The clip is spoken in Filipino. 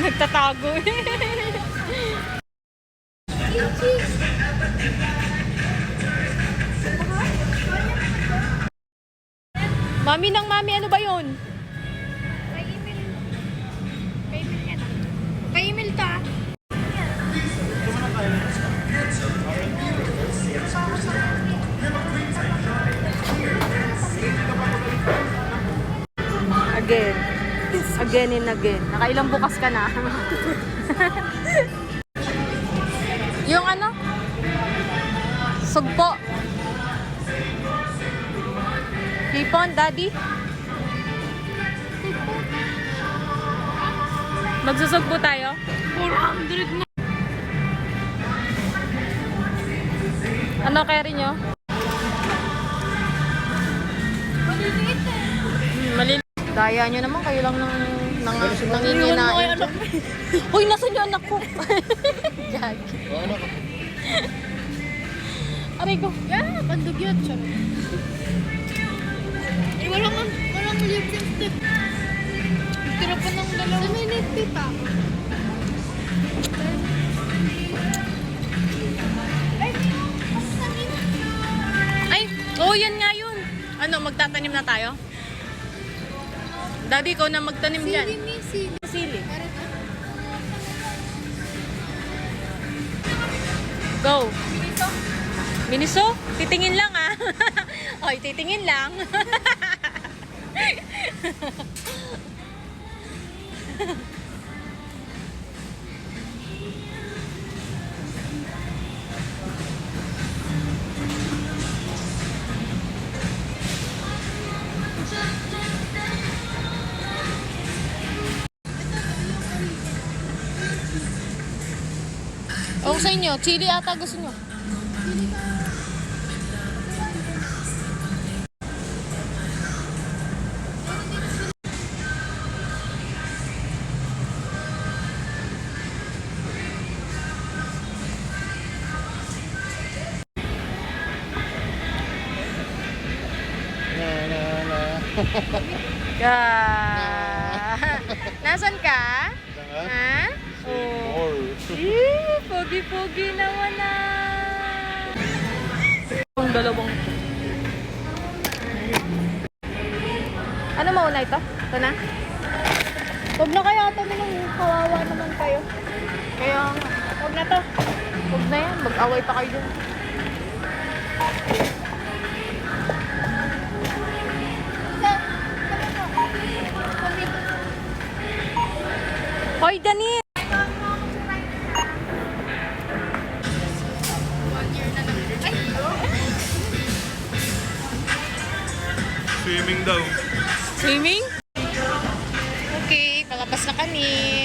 Nagtatago eh. Mami ng mami, ano ba yun? Pa-email ta. Again. Again and again. Nakailang bukas ka na. Yung ano? Sugpo. Hipon, daddy? Magsusugpo tayo? 400 na. Ano carry nyo? Maliliit eh. Maliliit. Daya nyo naman, kayo lang nanginginain. Uy, nasan yung anak ko? Gagi. Aray ko. Yeah, pandugyot. Charot. Eh, walang lipstick. Tira pa ng dalawa. Sa minute, tita. Ay, oh, yan nga yun. Ano, magtatanim na tayo? Daddy, ikaw na magtanim dyan. Sili. Sili. Go. Miniso? Titingin lang ah. Oy, titingin lang. O sa inyo, chili ata gusto nyo. Nasaan ka? Ha? Oh. Pogi-pogi naman na. Ang dalawang. Ano mauna ito? Ito na? Huwag na kaya ito nung kawawa naman kayo. Kaya, huwag na to. Huwag na yan. Mag-away pa kayo dun. Hoy, Dani! Swimming daw. Swimming? Okay, palabas na kami.